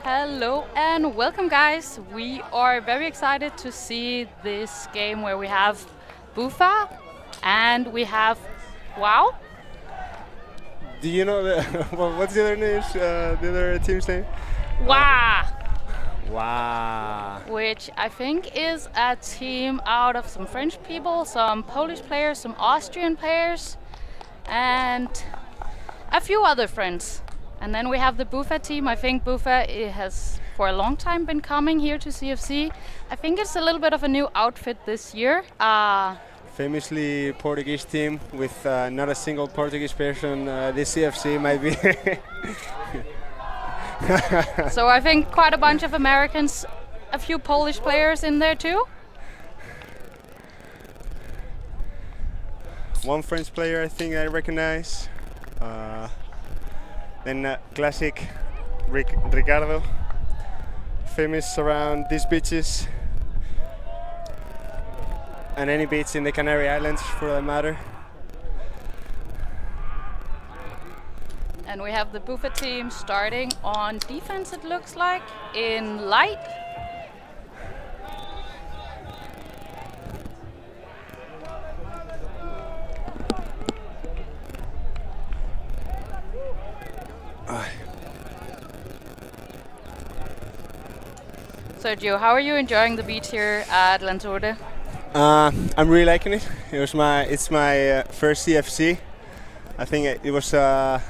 Hello and welcome, guys. We are very excited to see this game where we have BUFA and we have Waaa. Do you know what's the other name? The other team's name? Waaa. Waaa. Which I think is a team out of some French people, some Polish players, some Austrian players, and a few other friends. And then we have the BUFA team. I think BUFA has for a long time been coming here to CFC. I think it's a little bit of a new outfit this year. Famously Portuguese team with not a single Portuguese person. This CFC might be. So I think quite a bunch of Americans, a few Polish players in there too. One French player I think I recognize. Then classic Ricardo, famous around these beaches and any beach in the Canary Islands for that matter. And we have the BUFA team starting on defense, it looks like, in light. Sergio, how are you enjoying the beach here at Lanzarote? I'm really liking it. It's my first CFC. I think it was. I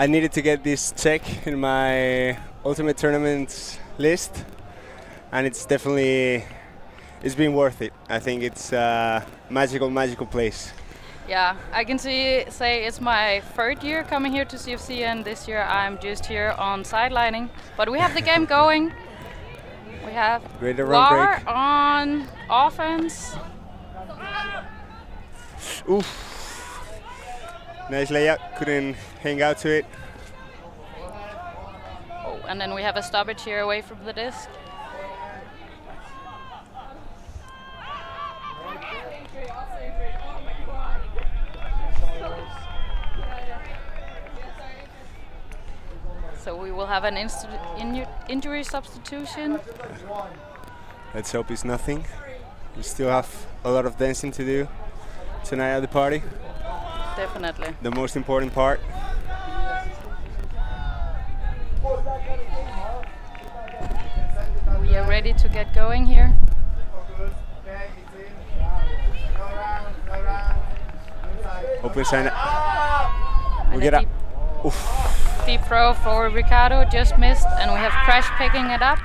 needed to get this check in my ultimate tournaments list, and it's been worth it. I think it's a magical place. Yeah, I can say it's my third year coming here to CFC, and this year I'm just here on sidelining. But we have the game going. We have Waaa on offense. Oof. Nice layup, couldn't hang out to it. Oh, and then we have a stoppage here away from the disc. So we will have an injury substitution. Let's hope it's nothing. We still have a lot of dancing to do tonight at the party. Definitely. The most important part. We are ready to get going here. Open sign. We get up. Deep throw for Ricardo, just missed, and we have Crash picking it up.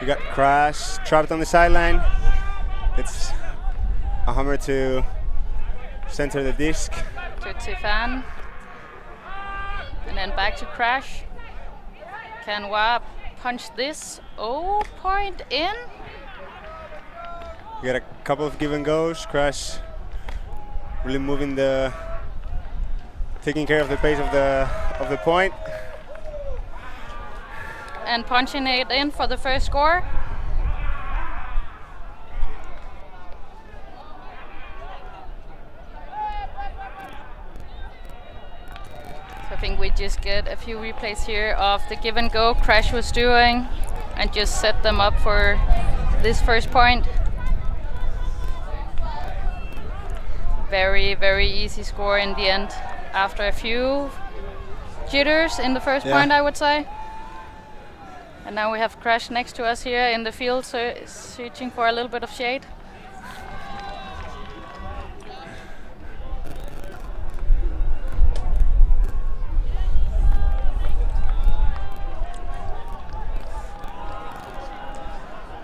We got Crash trapped on the sideline. It's a hammer to center the disc. To Tifan. And then back to Crash. Can Waaa punch this? Oh, point in. We got a couple of give and goes. Crash really taking care of the pace of the point. And punching it in for the first score. So I think we just get a few replays here of the give and go Crash was doing and just set them up for this first point. Very, very easy score in the end after a few jitters in the first point, I would say. And now we have Crash next to us here in the field, so searching for a little bit of shade.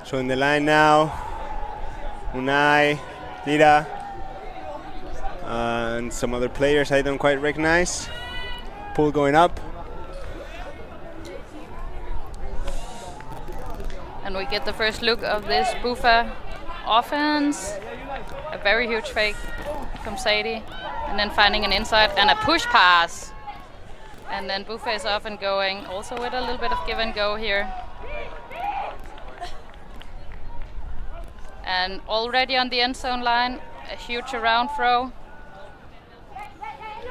So in the line now, Unai, Lira, and some other players I don't quite recognize. Pool going up. And we get the first look of this BUFA offense. A very huge fake from Sadie. And then finding an inside and a push pass. And then BUFA is off and going, also with a little bit of give and go here. And already on the end zone line, a huge around throw.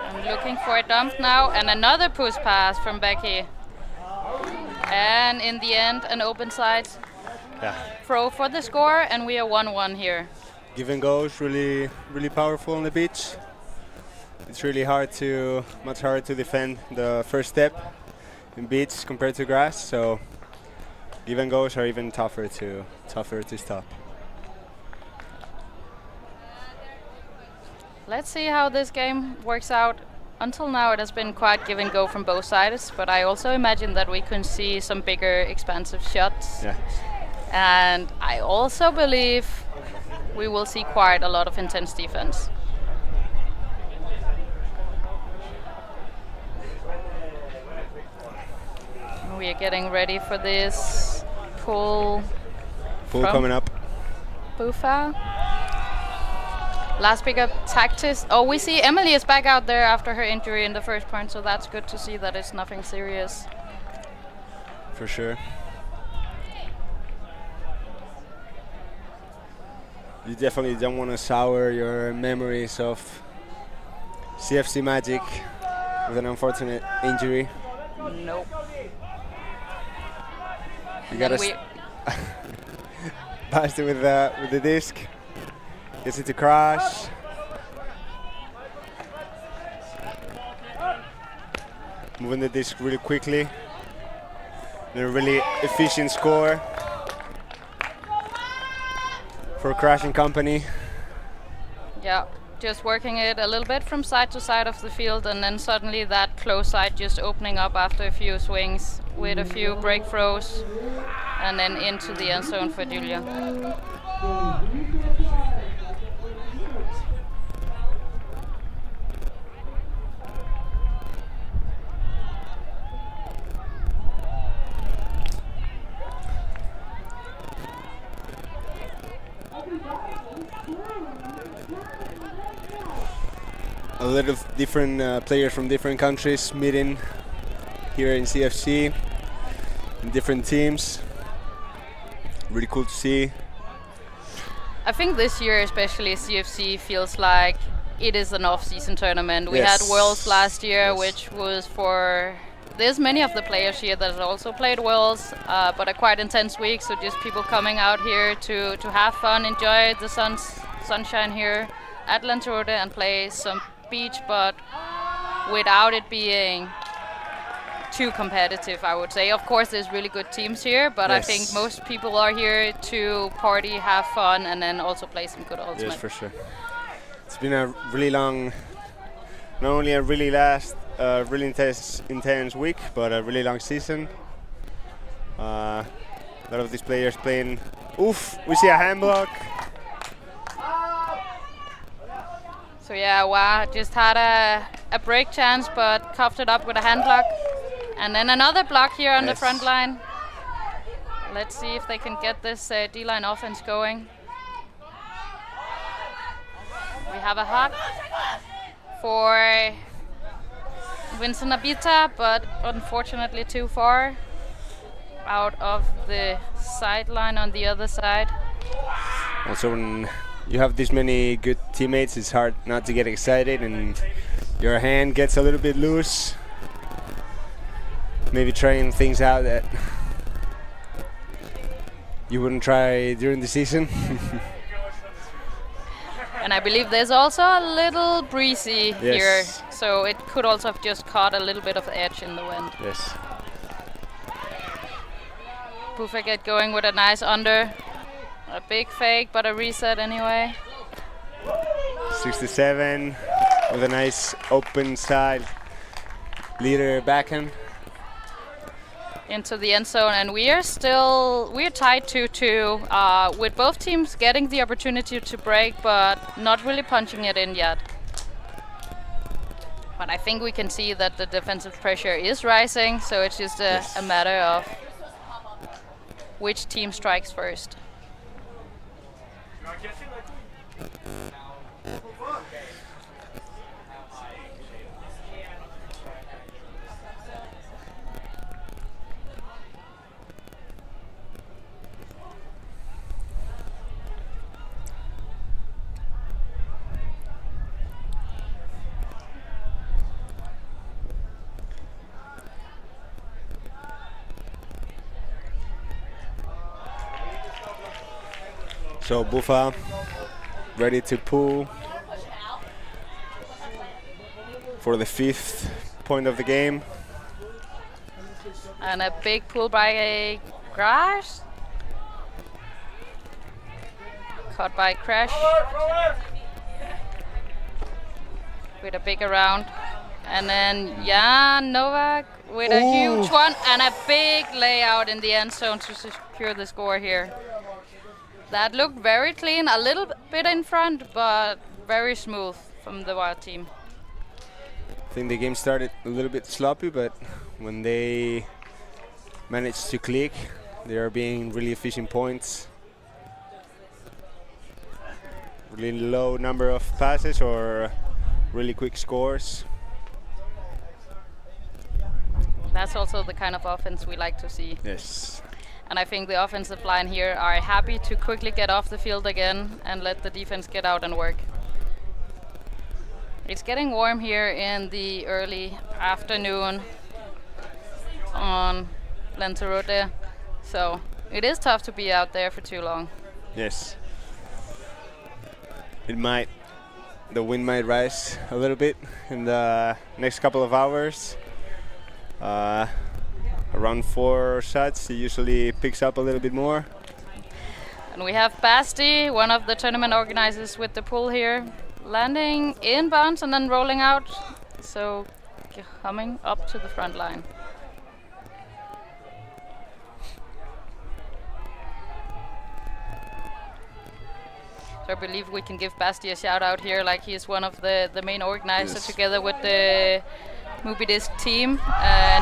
I'm looking for a dump now, and another push pass from Becky. And in the end, an open side throw for the score, and we are 1-1 here. Give and go is really, really powerful on the beach. It's really much harder to defend the first step in beach compared to grass. So give and goes are even tougher to stop. Let's see how this game works out. Until now it has been quite give and go from both sides, but I also imagine that we can see some bigger expansive shots. Yeah. And I also believe we will see quite a lot of intense defense. We are getting ready for this pull. Pull coming up. BUFA. Last pickup, Tactis. Oh, we see Emily is back out there after her injury in the first point, so that's good to see that it's nothing serious. For sure. You definitely don't want to sour your memories of CFC magic with an unfortunate injury. Nope. You gotta pass it with the disc. Gets it to crash. Moving the disc really quickly. And a really efficient score for Crash and company. Yeah, just working it a little bit from side to side of the field, and then suddenly that close side just opening up after a few swings with a few break throws, and then into the end zone for Julia. A lot of different players from different countries meeting here in CFC in different teams. Really cool to see. I think this year especially CFC feels like it is an off-season tournament. We had Worlds last year, which was for... There's many of the players here that also played Worlds, but a quite intense week, so just people coming out here to have fun, enjoy the sunshine here at Lanzarote and play some beach, but without it being too competitive, I would say. Of course, there's really good teams here, but I think most people are here to party, have fun, and then also play some good ultimate. Yes, for sure. It's been a really long, not only a really really intense week, but a really long season. A lot of these players playing. Oof! We see a hand block. So yeah, Waaa just had a break chance, but coughed it up with a hand block. And then another block here on the front line. Let's see if they can get this D-line offense going. We have a hug for Vincent Abita, but unfortunately too far out of the sideline on the other side. Also, when you have this many good teammates, it's hard not to get excited, and your hand gets a little bit loose. Maybe trying things out that you wouldn't try during the season. And I believe there's also a little breezy here, so it could also have just caught a little bit of edge in the wind. Yes. BUFA get going with a nice under. A big fake, but a reset anyway. 67 with a nice open side leader backhand. Into the end zone, and we're tied 2-2 with both teams getting the opportunity to break, but not really punching it in yet. But I think we can see that the defensive pressure is rising, so it's just a matter of which team strikes first. So BUFA ready to pull for the 5th point of the game. And a big pull by a Crash. Caught by Crash. With a big around. And then Jan Novak with a huge one and a big layout in the end zone to secure the score here. That looked very clean, a little bit in front, but very smooth from the Wild team. I think the game started a little bit sloppy, but when they managed to click, they are being really efficient points. Really low number of passes or really quick scores. That's also the kind of offense we like to see. Yes. And I think the offensive line here are happy to quickly get off the field again and let the defense get out and work. It's getting warm here in the early afternoon on Lanzarote, so it is tough to be out there for too long. Yes. The wind might rise a little bit in the next couple of hours. Around 4 shots, it usually picks up a little bit more. And we have Basti, one of the tournament organizers, with the pull here, landing in bounds and then rolling out, so coming up to the front line. So I believe we can give Basti a shout out here, like he is one of the main organizers together with the Mubidis team,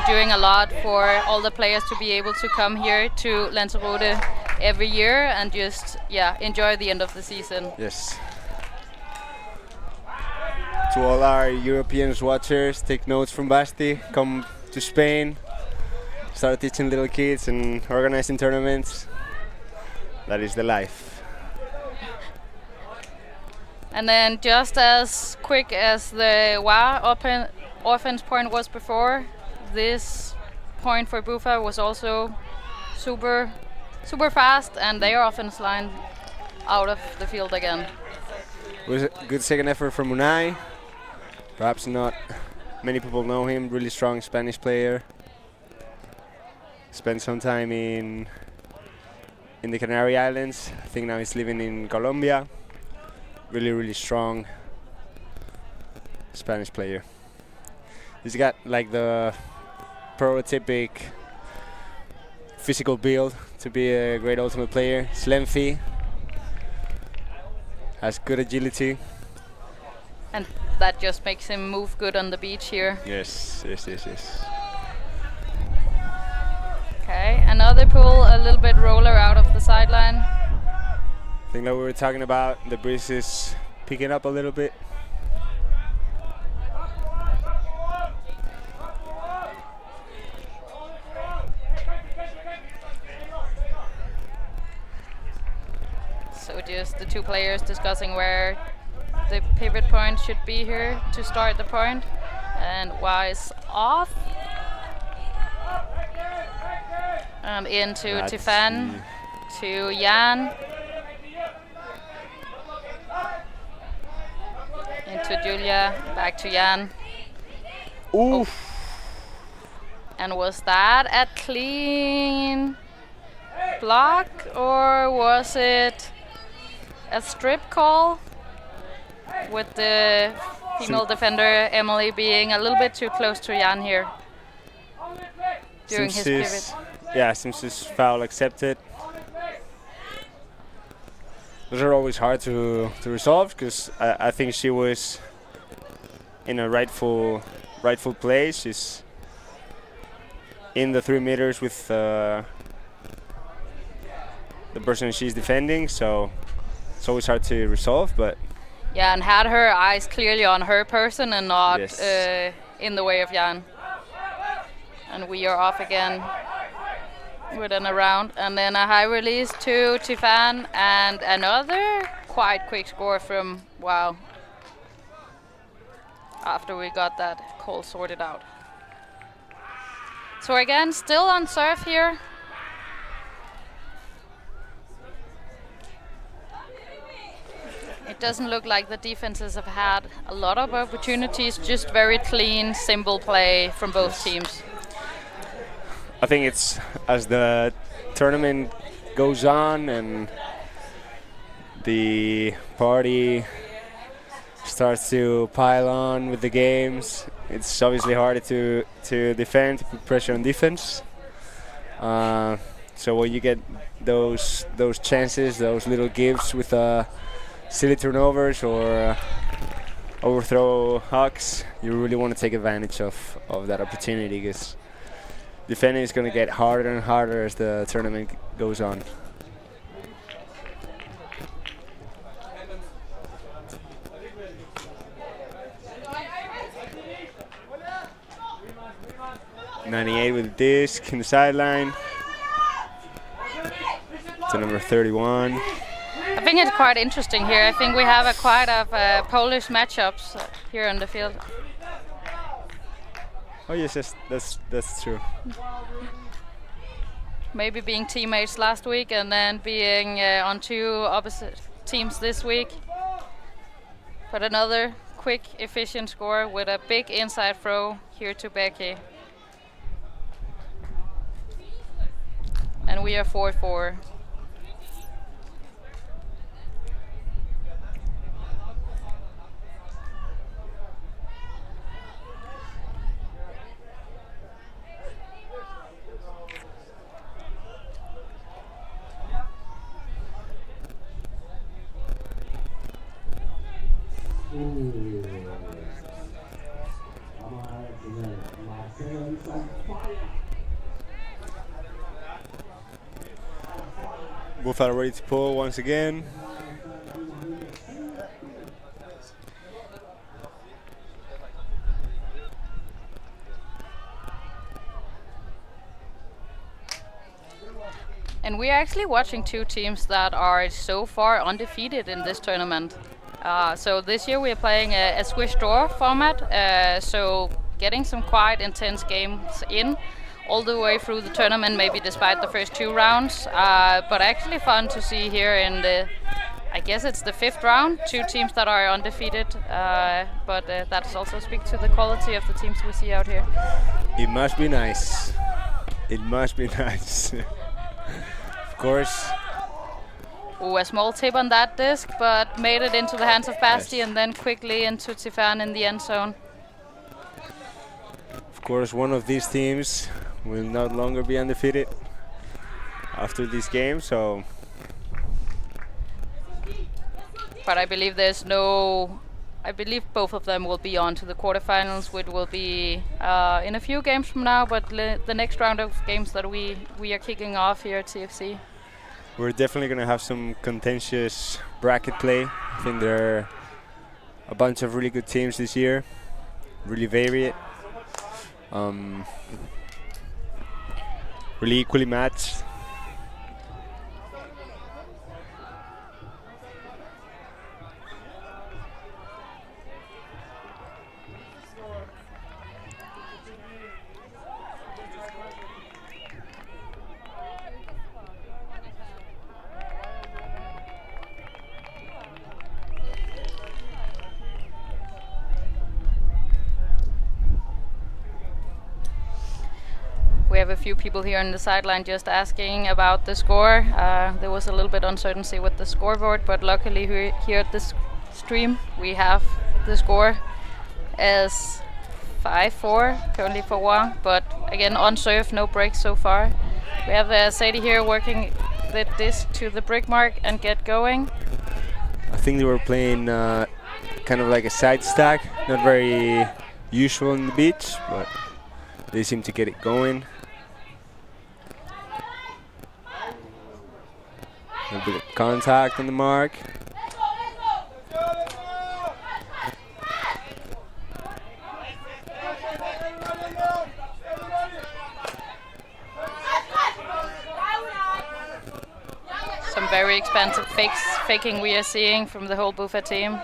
doing a lot for all the players to be able to come here to Lanzarote every year and just enjoy the end of the season. Yes. To all our European watchers, take notes from Basti, come to Spain, start teaching little kids and organizing tournaments. That is the life. And then just as quick as the Waaa offense point was before, this point for BUFA was also super fast, and their offense line out of the field again. It was a good second effort from Unai. Perhaps not many people know him, really strong Spanish player. Spent some time in the Canary Islands. I think now he's living in Colombia. Really strong Spanish player. He's got like the prototypic physical build to be a great ultimate player. He's lengthy, has good agility. And that just makes him move good on the beach here. Yes. Okay, another pull, a little bit roller out of the sideline. I think that we were talking about, the breeze is picking up a little bit. So just the two players discussing where the pivot point should be here to start the point. And Waaa is off. And into Tifan, to Jan. Into Julia, back to Jan. Oof. And was that a clean block, or was it a strip call with the female defender Emily being a little bit too close to Jan here during his pivot? Yeah, since his foul accepted. Those are always hard to resolve, because I think she was in a rightful place. She's in the 3 meters with the person she's defending, so it's always hard to resolve. But yeah, and had her eyes clearly on her person and not in the way of Jan. And we are off again within a round, and then a high release to Tifan, and another quite quick score from Waaa after we got that call sorted out. So again, still on serve here. It doesn't look like the defenses have had a lot of opportunities, just very clean, simple play from both teams. I think it's as the tournament goes on and the party starts to pile on with the games, it's obviously harder to defend, to put pressure on defense. So when you get those chances, those little gives with silly turnovers or overthrow hucks, you really want to take advantage of that opportunity, because defending is going to get harder and harder as the tournament goes on. .98 with a disc in the sideline to number 31. I think it's quite interesting here. I think we have quite a Polish matchups here on the field. Oh yes, that's true. Maybe being teammates last week and then being on 2 opposite teams this week. But another quick, efficient score with a big inside throw here to Becky. And we are 4-4. BUFA ready to pull once again. And we're actually watching 2 teams that are so far undefeated in this tournament. So this year we're playing a Swiss draw format, so getting some quite intense games in all the way through the tournament, maybe despite the first 2 rounds. But actually fun to see here in the, I guess it's the 5th round, 2 teams that are undefeated. But that also speaks to the quality of the teams we see out here. It must be nice. It must be nice. Of course. Ooh, a small tip on that disc, but made it into the hands of Basti, yes, and then quickly into Tifan in the end zone. Of course, one of these teams will no longer be undefeated after this game, so. But I believe I believe both of them will be on to the quarterfinals, which will be in a few games from now, but the next round of games that we are kicking off here at CFC. We're definitely going to have some contentious bracket play. I think there are a bunch of really good teams this year, really varied, really equally matched. We're have a few people here on the sideline just asking about the score. There was a little bit uncertainty with the scoreboard, but luckily here at this stream we have the score as 5-4 currently for Waaa, but again on serve, no breaks so far. We have Sadie here working the disc to the brick mark and get going. I think they were playing kind of like a side stack, not very usual in the beach, but they seem to get it going. A bit of contact on the mark. Some very expensive faking we are seeing from the whole BUFA team.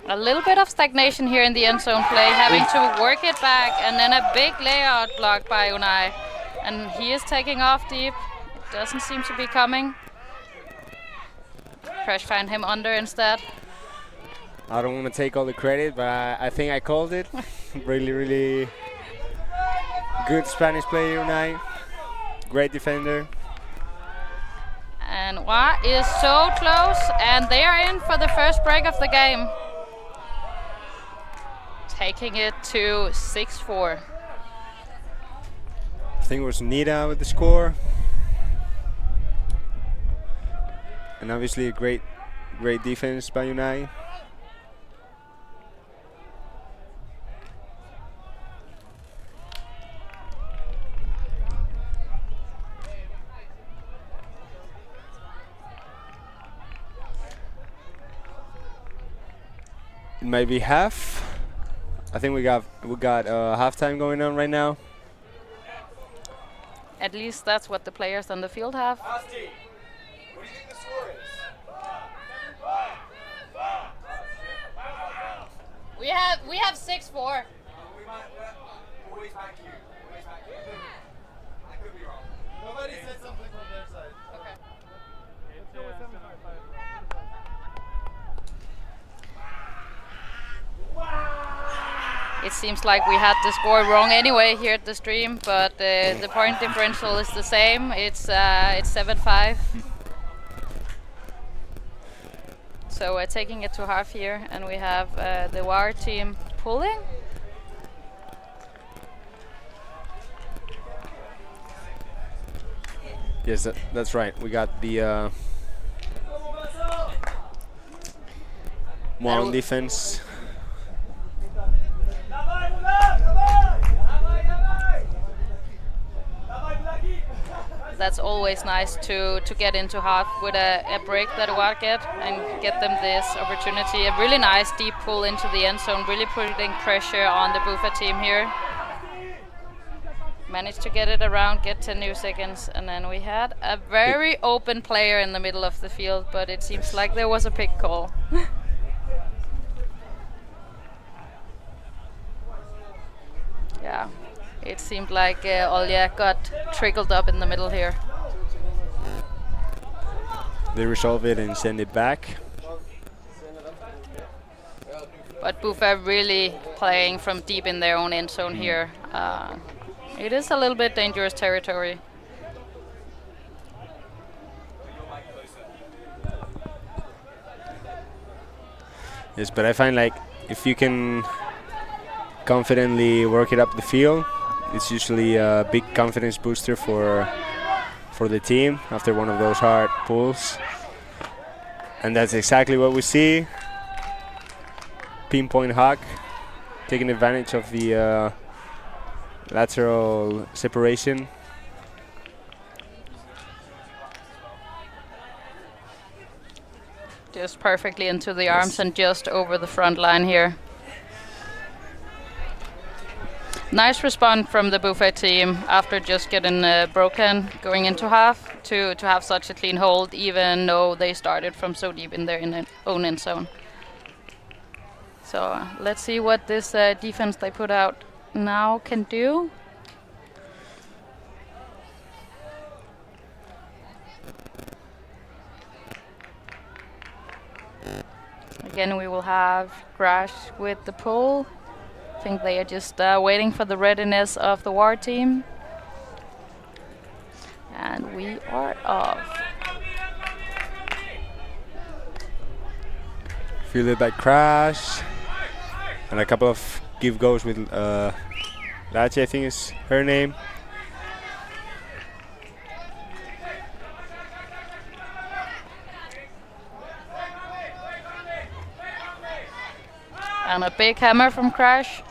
A little bit of stagnation here in the end zone play, having to work it back, and then a big layout block by Unai. And he is taking off deep. It doesn't seem to be coming. Crash find him under instead. I don't want to take all the credit, but I think I called it. Really good Spanish player, Unai. Great defender. And Waaa is so close, and they are in for the first break of the game. Taking it to 6-4. I think it was Nita with the score. And obviously a great defense by Unai. It might be half. I think we got halftime going on right now. At least that's what the players on the field have. Asti, what do you think the score is? We have 6-4. We might always back you. Always back you. I could be wrong. Nobody said something from their side. Okay. It seems like we had the score wrong anyway here at the stream, but the point differential is the same. It's 7-5. So we're taking it to half here, and we have the Waaa team pulling. Yes, that's right. We got the more on defense. That's always nice to get into half with a break that Waaa get and get them this opportunity. A really nice deep pull into the end zone, really putting pressure on the BUFA team here. Managed to get it around, get 10 new seconds, and then we had a very open player in the middle of the field, but it seems like there was a pick call. Yeah. It seemed like Olja got trickled up in the middle here. They resolve it and send it back. But BUFA really playing from deep in their own end zone here. It is a little bit dangerous territory. Yes, but I find like if you can confidently work it up the field, it's usually a big confidence booster for the team after one of those hard pulls. And that's exactly what we see. Pinpoint hug, taking advantage of the lateral separation. Just perfectly into the arms and just over the front line here. Nice response from the BUFA team after just getting broken going into half to have such a clean hold, even though they started from so deep in their own end zone. So let's see what this defense they put out now can do. Again, we will have Crash with the pull. think they are just waiting for the readiness of the Waaa team. And we are off. Fielded by Crash. And a couple of give goes with Lachi, I think is her name. And a big hammer from Crash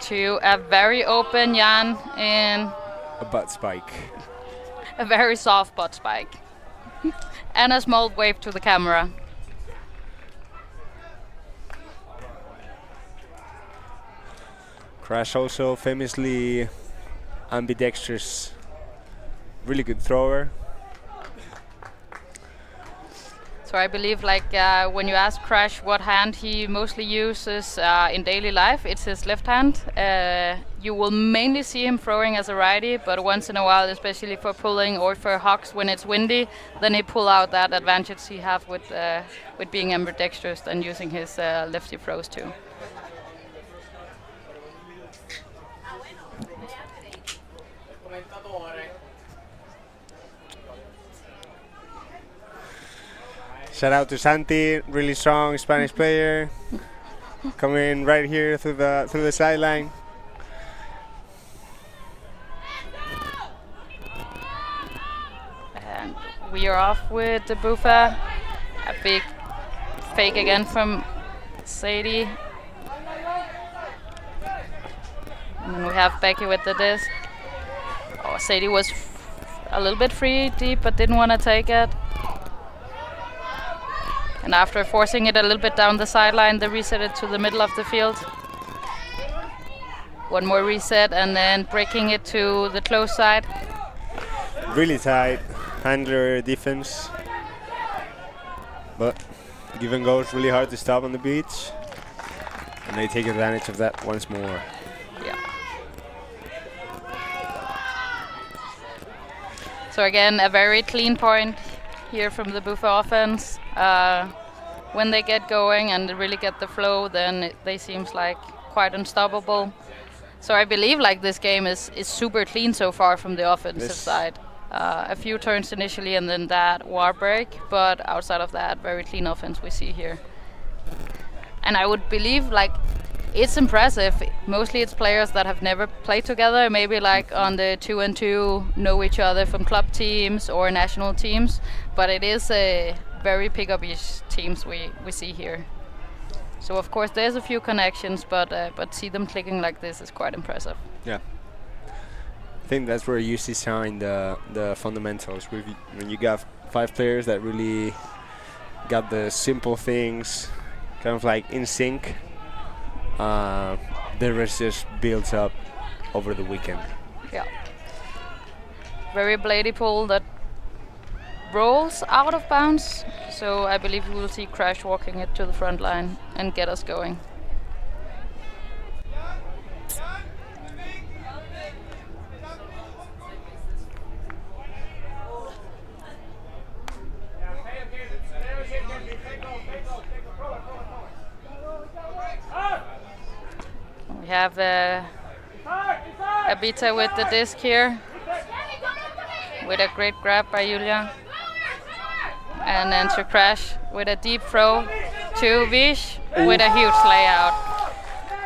to a very open Jan in A butt spike. a very soft butt spike. And a small wave to the camera. Crash also famously ambidextrous, really good thrower. So I believe when you ask Crash what hand he mostly uses in daily life, it's his left hand. You will mainly see him throwing as a righty, but once in a while, especially for pulling or for hawks when it's windy, then he pull out that advantage he have with being ambidextrous and using his lefty throws too. Shout out to Santi, really strong Spanish player, coming right here through the sideline. And we are off with the BUFA. A big fake again from Sadie. And then we have Becky with the disc. Oh, Sadie was a little bit free deep, but didn't want to take it. And after forcing it a little bit down the sideline, they reset it to the middle of the field. One more reset and then breaking it to the close side. Really tight handler defense, but give and go is really hard to stop on the beach, and they take advantage of that once more. Yeah. So again, a very clean point here from the BUFA offense. When they get going and they really get the flow, then they seems like quite unstoppable. So I believe this game is super clean so far from the offensive side. A few turns initially and then that war break, but outside of that, very clean offense we see here. And I would believe it's impressive. Mostly it's players that have never played together, maybe on the 2-2 know each other from club teams or national teams, but it is a very pick-up-ish teams we see here. So of course there's a few connections, but see them clicking like this is quite impressive. Yeah. I think that's where you see shine the fundamentals. When you got 5 players that really got the simple things kind of in sync, the rest just builds up over the weekend. Yeah. Very bladey pull that rolls out of bounds. So I believe we will see Crash walking it to the front line and get us going. We have Abita with the disc here, with a great grab by Julia. And then to Crash with a deep throw to Vish with a huge layout.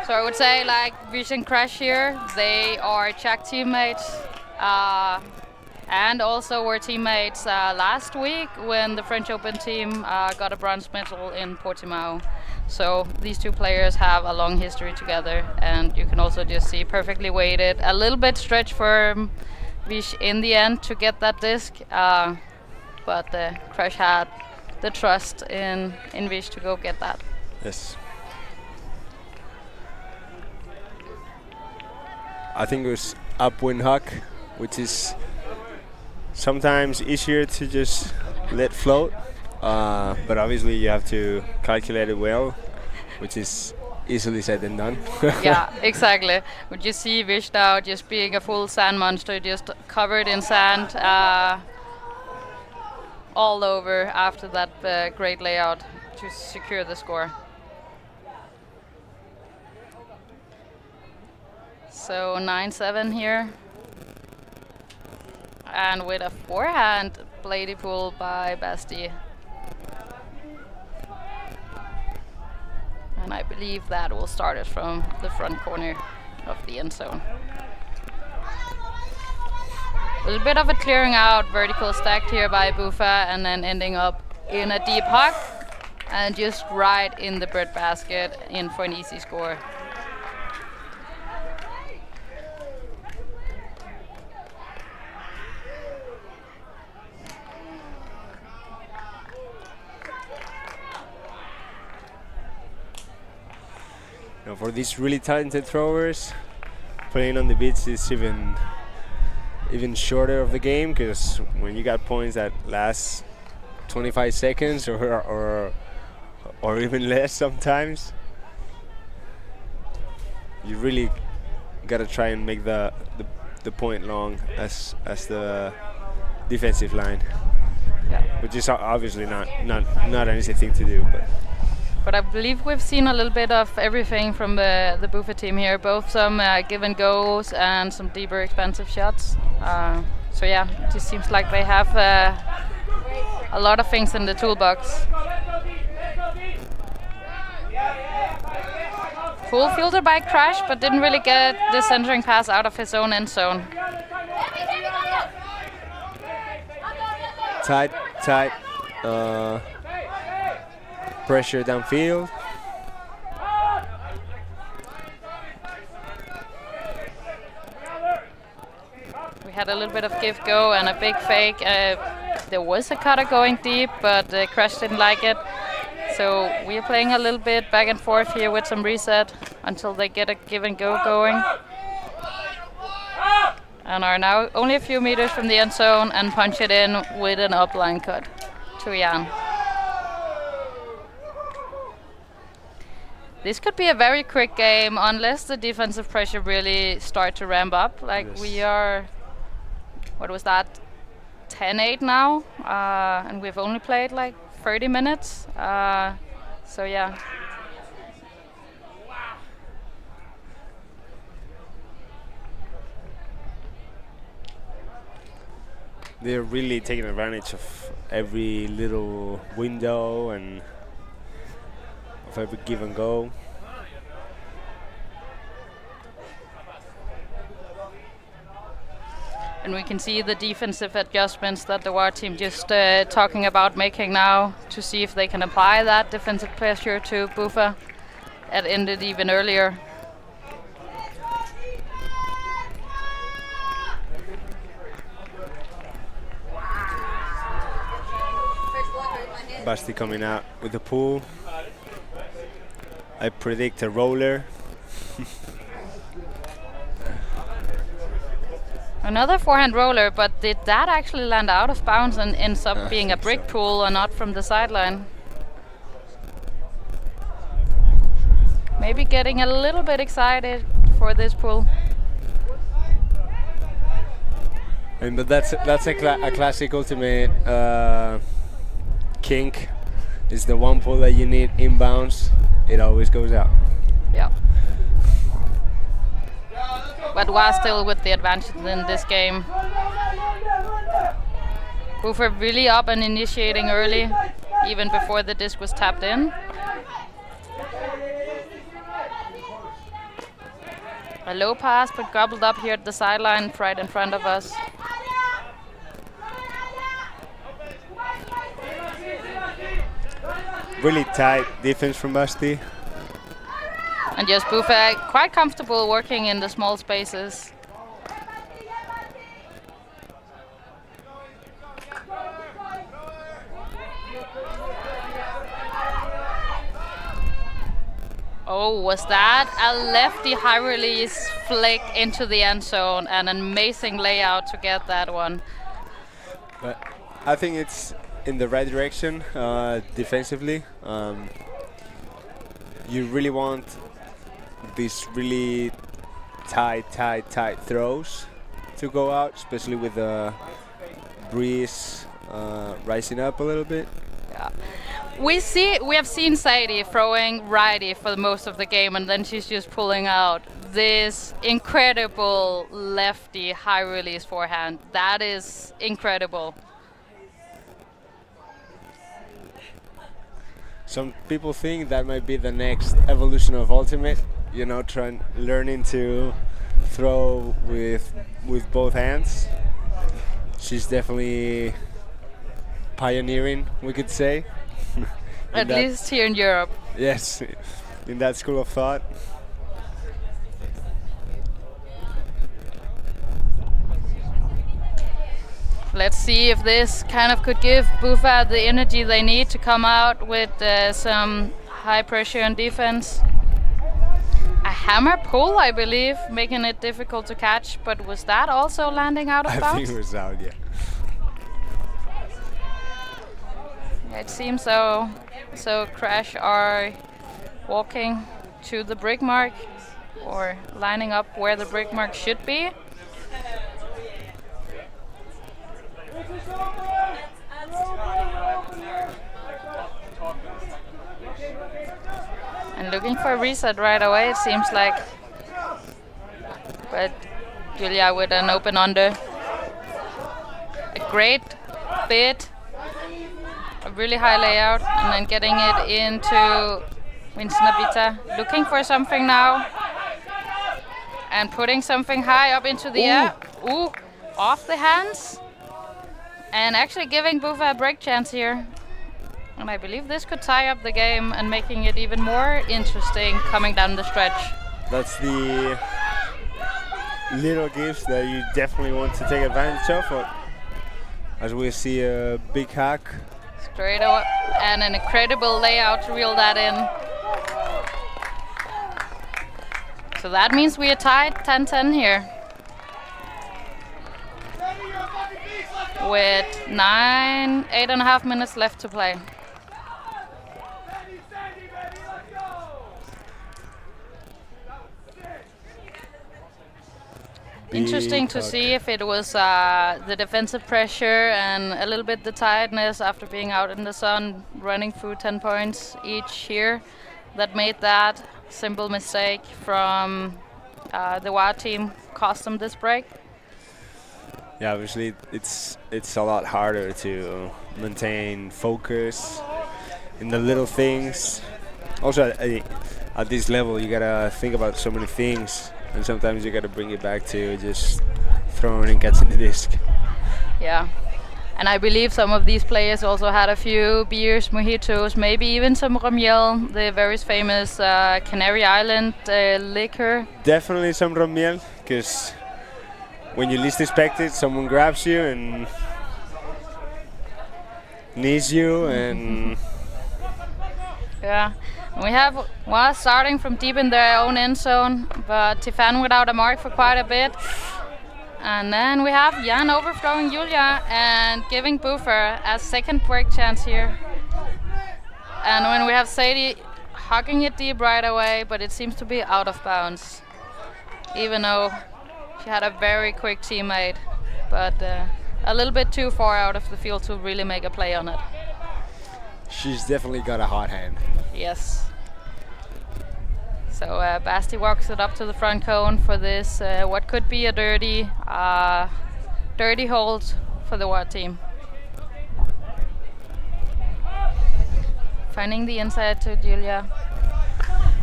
So I would say Vish and Crash here, they are Czech teammates. And also were teammates last week when the French Open team got a bronze medal in Portimao. So these two players have a long history together, and you can also just see perfectly weighted, a little bit stretched for Vish in the end to get that disc, but Crash had the trust in Vish to go get that. Yes. I think it was upwind huck, which is sometimes easier to just let float, but obviously you have to calculate it well, which is easily said than done. Yeah, exactly. Would you see Vish now just being a full sand monster, just covered in sand all over after that great layout to secure the score. So 9-7 here. And with a forehand bladey pull by Basti. And I believe that will start it from the front corner of the end zone. A little bit of a clearing out, vertical stacked here by BUFA, and then ending up in a deep huck and just right in the bread basket in for an easy score. Now for these really talented throwers, playing on the beach is even shorter of the game, because when you got points that last 25 seconds or even less sometimes, you really gotta try and make the point long as the defensive line. Yeah. Which is obviously not an easy thing to do, but I believe we've seen a little bit of everything from the BUFA team here, both some give and goes and some deeper expensive shots. So yeah, it just seems like they have a lot of things in the toolbox. Full fielder by Crash, but didn't really get the centering pass out of his own end zone. Tight. Pressure downfield. We had a little bit of give go and a big fake. There was a cutter going deep, but Crash didn't like it. So we are playing a little bit back and forth here with some reset until they get a give and go going. And are now only a few meters from the end zone and punch it in with an upline cut to Jan. This could be a very quick game unless the defensive pressure really start to ramp up. Like yes. We are, what was that, 10-8 now, and we've only played like 30 minutes. So yeah. They're really taking advantage of every little window and of every give and go. And we can see the defensive adjustments that the Waaa team just talking about making now to see if they can apply that defensive pressure to BUFA and end it even earlier. Basti coming out with the pull. I predict a roller. Another forehand roller, but did that actually land out of bounds and ends up being a brick pull and not from the sideline? Maybe getting a little bit excited for this pull. But that's a classic ultimate kink. It's the one pull that you need inbounds. It always goes out. Yeah. But Waaa still with the advantage in this game. BUFA really up and initiating early, even before the disc was tapped in. A low pass, but gobbled up here at the sideline, right in front of us. Really tight defense from Basti. And just BUFA quite comfortable working in the small spaces. Oh, was that a lefty high release flick into the end zone, and an amazing layout to get that one. But I think it's in the right direction defensively. You really want these really tight throws to go out, especially with the breeze rising up a little bit. Yeah. We have seen Sadie throwing righty for most of the game, and then she's just pulling out this incredible lefty high release forehand. That is incredible. Some people think that might be the next evolution of ultimate. You know, learning to throw with both hands. She's definitely pioneering, we could say. At least here in Europe. Yes, in that school of thought. Let's see if this kind of could give BUFA the energy they need to come out with some high pressure and defense. A hammer pull, I believe, making it difficult to catch, but was that also landing out of bounds? I think it was out, yeah. It seems so. So Crash are walking to the brick mark, or lining up where the brick mark should be. And looking for a reset right away, it seems like. But Julia with an open under. A great bid. A really high layout, and then getting it into Winsnabita. Looking for something now. And putting something high up into the air. Ooh, off the hands. And actually giving BUFA a break chance here. And I believe this could tie up the game and making it even more interesting coming down the stretch. That's the little gifts that you definitely want to take advantage of. As we see a big hack. Straight away, and an incredible layout to reel that in. So that means we are tied 10-10 here. With 8.5 minutes left to play. Interesting to see if it was the defensive pressure and a little bit the tiredness after being out in the sun, running through 10 points each here, that made that simple mistake from the Waaa team cost them this break. Yeah, obviously it's a lot harder to maintain focus in the little things. Also, at this level, you gotta think about so many things. And sometimes you got to bring it back to just throwing and catching the disc. Yeah. And I believe some of these players also had a few beers, mojitos, maybe even some Romiel, the very famous Canary Island liquor. Definitely some Romiel, because when you least expect it, someone grabs you and knees you and... Yeah. We have Waaa starting from deep in their own end zone, but Tifan without a mark for quite a bit. And then we have Jan overthrowing Julia and giving BUFA a second break chance here. And when we have Sadie hugging it deep right away, but it seems to be out of bounds. Even though she had a very quick teammate, but a little bit too far out of the field to really make a play on it. She's definitely got a hot hand. Yes. So Basti walks it up to the front cone for this, what could be a dirty hold for the Waaa team. Finding the inside to Julia,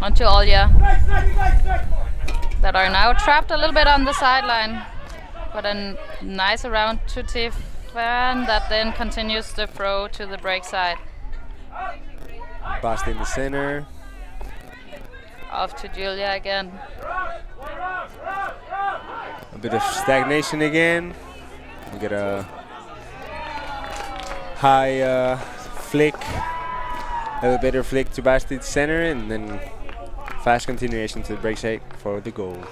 onto Olja, that are now trapped a little bit on the sideline. But a nice around to Tifan that then continues the throw to the break side. Basti in the center. Off to Julia again. A bit of stagnation again. We get a high flick, elevator flick to Basti center, and then fast continuation to the break side for the goal.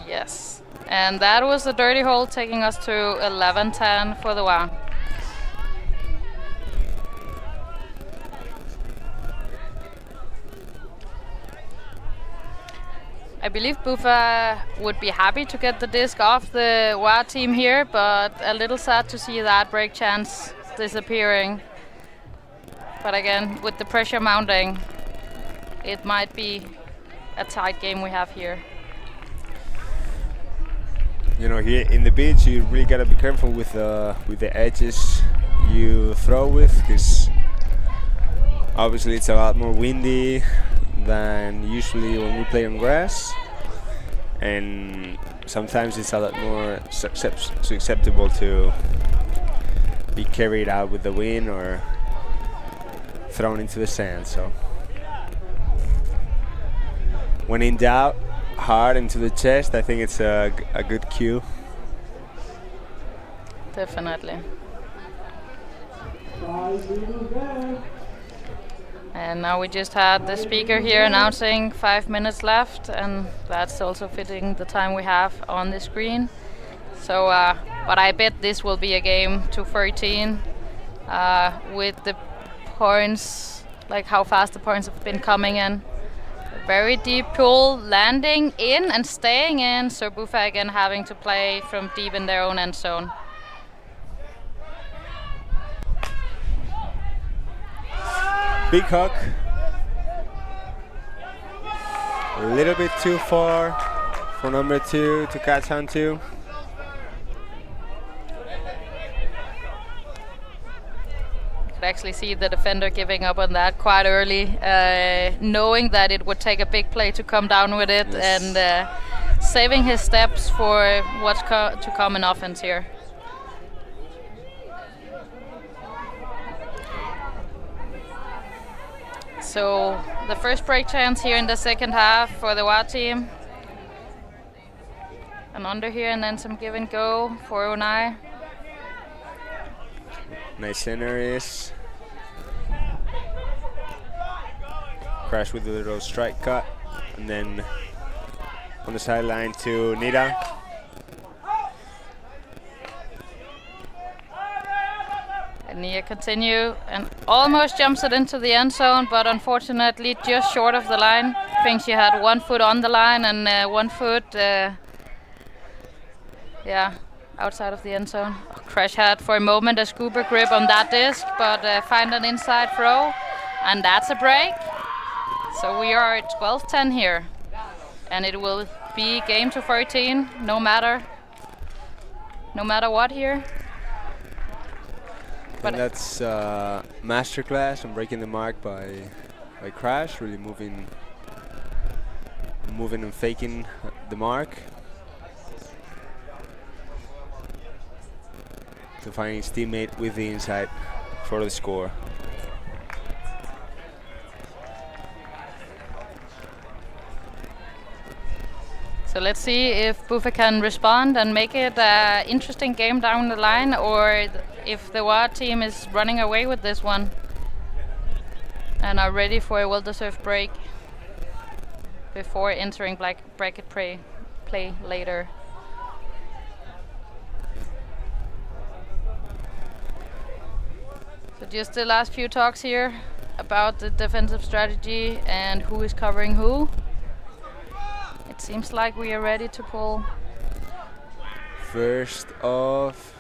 Yes, and that was the dirty hole, taking us to 11-10 for the Waaa. I believe BUFA would be happy to get the disc off the Waaa team here, but a little sad to see that break chance disappearing. But again, with the pressure mounting, it might be a tight game we have here. you know, here in the beach, you really gotta be careful with the edges you throw with, because obviously it's a lot more windy than usually when we play on grass, and sometimes it's a lot more susceptible to be carried out with the wind or thrown into the sand. So when in doubt, hard into the chest, I think it's a good cue. Definitely. And now we just had the speaker here announcing 5 minutes left, and that's also fitting the time we have on the screen. So, but I bet this will be a game to 13 with the points, like how fast the points have been coming in. A very deep pool, landing in and staying in, so BUFA again having to play from deep in their own end zone. Big hook. A little bit too far for number 2 to catch on to. Could actually see the defender giving up on that quite early, knowing that it would take a big play to come down with it, yes. And saving his steps for what's to come in offense here. So the first break chance here in the second half for the Waaa team. An under here and then some give and go for Unai. Nice center is. Crash with a little strike cut. And then on the sideline to Nida. And Nia continue and almost jumps it into the end zone, but unfortunately just short of the line. I think she had 1 foot on the line and 1 foot, outside of the end zone. Crash had for a moment a scuba grip on that disc, but find an inside throw, and that's a break. So we are at 12-10 here, and it will be game to 13, no matter what here. And that's masterclass on breaking the mark by Crash, really moving and faking the mark to find his teammate with the inside for the score. So let's see if BUFA can respond and make it an interesting game down the line, or if the Waaa team is running away with this one and are ready for a well-deserved break before entering bracket play later. So just the last few talks here about the defensive strategy and who is covering who. It seems like we are ready to pull. First off,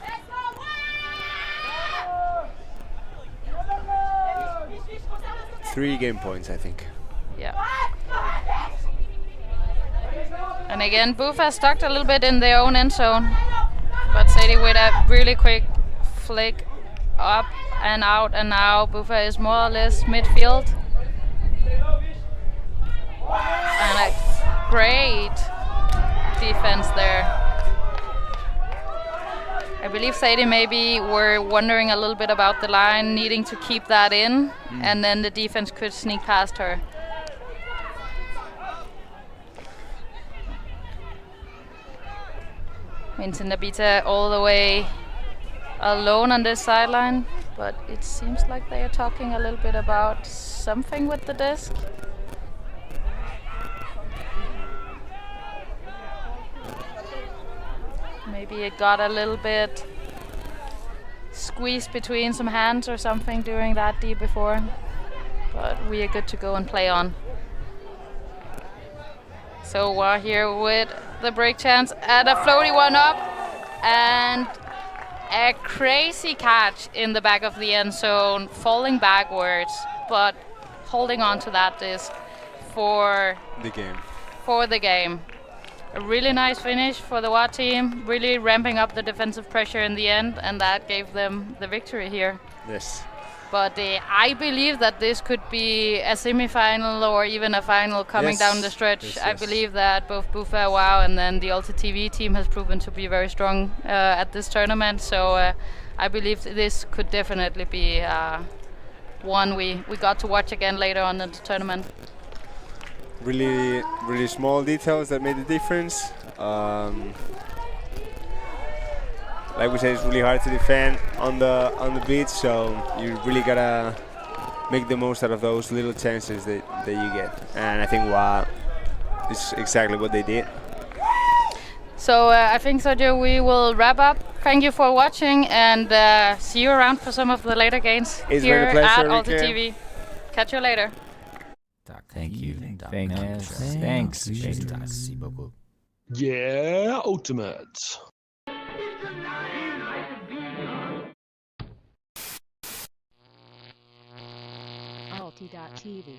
three game points, I think. Yeah. And again, BUFA stuck a little bit in their own end zone, but Sadie with a really quick flick up and out, and now BUFA is more or less midfield. And a great defense there. I believe Sadie maybe were wondering a little bit about the line, needing to keep that in, and then the defense could sneak past her. Vincent Nabita all the way alone on this sideline, but it seems like they are talking a little bit about something with the disc. Maybe it got a little bit squeezed between some hands or something during that deep before, but we are good to go and play on. So we're here with the break chance and a floaty one up and a crazy catch in the back of the end zone, falling backwards, but holding on to that disc for the game. a really nice finish for the Waaa team, really ramping up the defensive pressure in the end, and that gave them the victory here. Yes. But I believe that this could be a semi-final or even a final coming down the stretch. I believe that both BUFA, Waaa, and then the Ulti TV team has proven to be very strong at this tournament. So I believe this could definitely be one we got to watch again later on in the tournament. Really, really small details that made the difference. Like we said, it's really hard to defend on the beach, so you really gotta make the most out of those little chances that you get. And I think Waaa is exactly what they did. So I think, Sergio, we will wrap up. Thank you for watching, and see you around for some of the later games here at Ulti TV. Catch you later. Thank you. Thanks. Yeah, ultimate. Ulti.tv.